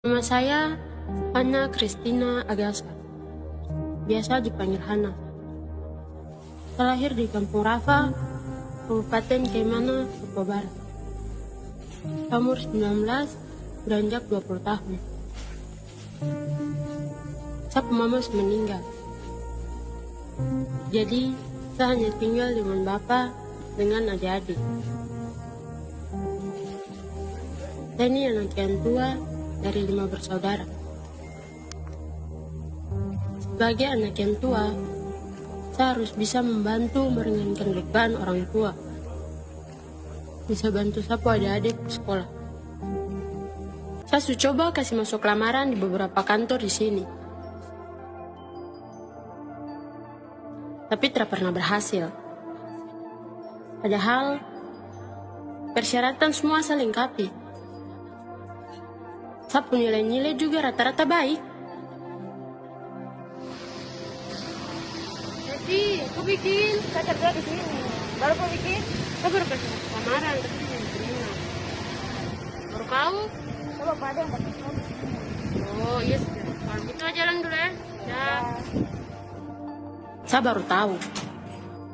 Nama saya Hana Christina Agasa, biasa dipanggil Hana. Saya lahir di Kampung Rafa, Kabupaten Kaimana, Papua Barat. Umur 19, beranjak 20 tahun. Saya mama meninggal. Jadi, saya hanya tinggal dengan bapak dengan adik-adik. Saya ini anak yang tua dari 5 bersaudara. Sebagai anak yang tua, saya harus bisa membantu meringankan beban orang tua. Bisa bantu sapu adik-adik di sekolah. Saya sudah coba kasih masuk lamaran di beberapa kantor di sini. Tapi tidak pernah berhasil. Padahal, persyaratan semua saya lengkapi. Saya punya nilai-nilai juga rata-rata baik. Jadi, aku bikin, saya kerja di sini. Baru aku bikin, Saya baru kasih masuk lamaran, tapi tidak diterima. Baru kau? coba pada yang dapat kamu. Oh iya sudah. Kalau gitu jalan dulu ya. Ya. Saya baru tahu.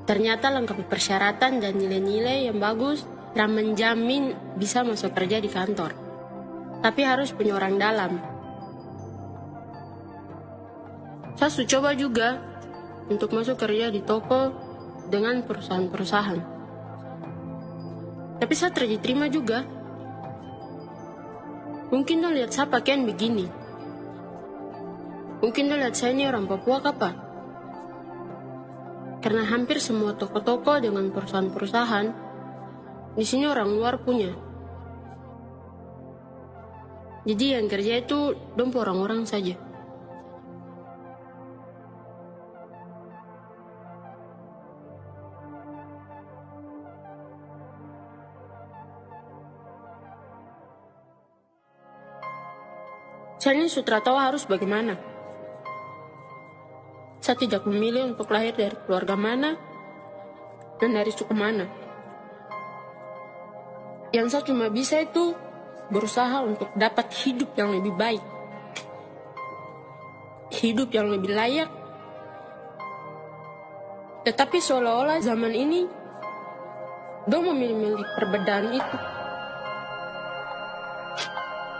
Ternyata lengkapi persyaratan dan nilai-nilai yang bagus dan menjamin bisa masuk kerja di kantor. Tapi harus punya orang dalam. Saya sudah coba juga untuk masuk kerja di toko dengan perusahaan-perusahaan. Tapi saya tidak diterima juga. Mungkin dong lihat saya pakaian begini. Mungkin dong lihat saya ini orang Papua apa? Karena hampir semua toko-toko dengan perusahaan-perusahaan di sini orang luar punya. Jadi yang kerja itu dompo orang-orang saja. Saya ini sudah tahu harus bagaimana. Saya tidak memilih untuk lahir dari keluarga mana dan dari suku mana. Yang saya cuma bisa itu berusaha untuk dapat hidup yang lebih baik. Hidup yang lebih layak. Tetapi seolah-olah zaman ini dong memilih perbedaan itu.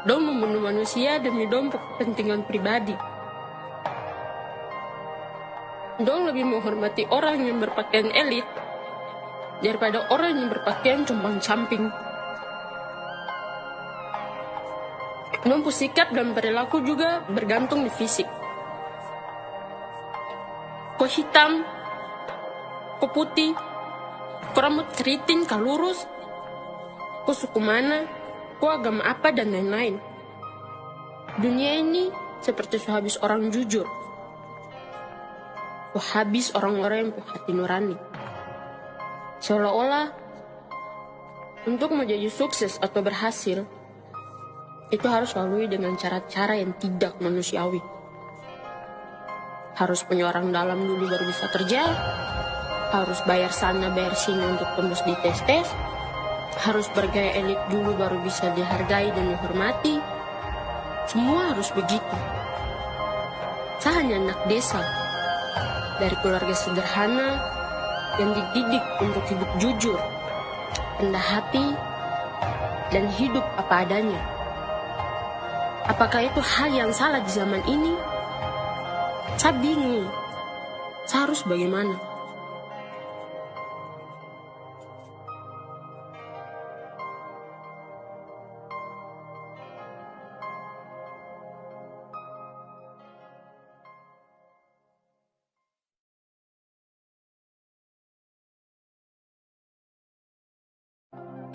Dong membunuh manusia demi dong kepentingan pribadi. Dong lebih menghormati orang yang berpakaian elit daripada orang yang berpakaian compang-camping. Dong sikap dan perilaku juga bergantung di fisik. Kau hitam, kau putih, kau rambut keriting, kau lurus, kau suku mana, kau agama apa, dan lain-lain. Dunia ini seperti sehabis orang jujur. Habis orang-orang yang hati nurani. Seolah-olah untuk menjadi sukses atau berhasil itu harus lalui dengan cara-cara yang tidak manusiawi. Harus punya orang dalam dulu baru bisa kerja. Harus bayar sana bayar sini untuk tembus di tes-tes. Harus bergaya elit dulu baru bisa dihargai dan dihormati. Semua harus begitu. Saya hanya anak desa dari keluarga sederhana yang dididik untuk hidup jujur, rendah hati, dan hidup apa adanya. Apakah itu hal yang salah di zaman ini? Saya bingung. Saya harus bagaimana?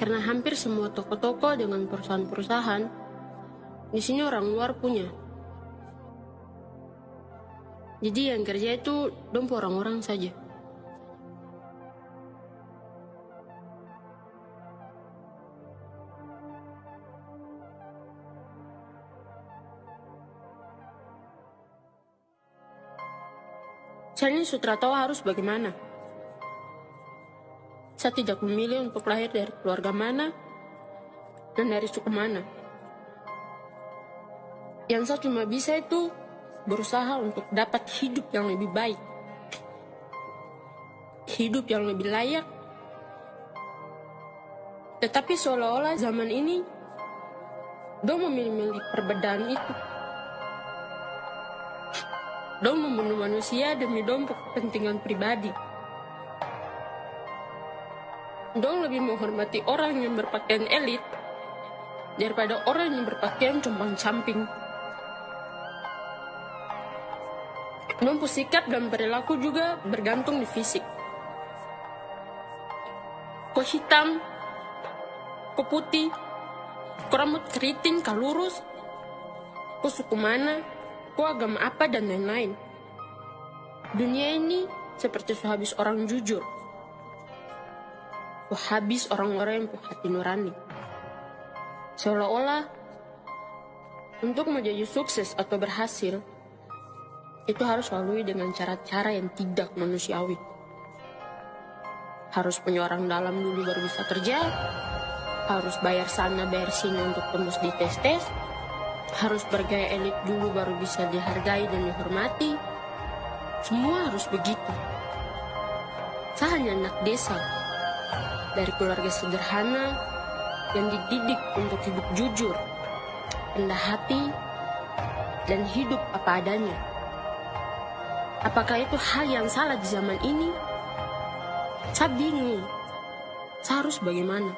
Karena hampir semua toko-toko dengan perusahaan-perusahaan di sini orang luar punya. Jadi yang kerja itu dompo orang-orang saja. Saya ini sudah tahu harus bagaimana. Saya tidak memilih untuk lahir dari keluarga mana dan dari suku mana. Yang saya cuma bisa itu berusaha untuk dapat hidup yang lebih baik. Hidup yang lebih layak. Tetapi seolah-olah zaman ini dong memilih perbedaan itu. Dong membunuh manusia demi dong kepentingan pribadi. Dong lebih menghormati orang yang berpakaian elit daripada orang yang berpakaian compang-camping. Dong sikap dan perilaku juga bergantung di fisik. Kau hitam, kau putih, kau rambut keriting, kau lurus, kau suku mana, kau agama apa, dan lain-lain. Dunia ini seperti sehabis orang jujur. Habis orang-orang yang punya hati nurani. Seolah-olah untuk menjadi sukses atau berhasil itu harus lalui dengan cara-cara yang tidak manusiawi. Harus punya orang dalam dulu baru bisa kerja, harus bayar sana bayar sini untuk tembus di tes-tes, harus bergaya elit dulu baru bisa dihargai dan dihormati. Semua harus begitu. Saya hanya anak desa dari keluarga sederhana yang dididik untuk hidup jujur, rendah hati, dan hidup apa adanya. Apakah itu hal yang salah di zaman ini? Saya bingung. Saya harus bagaimana?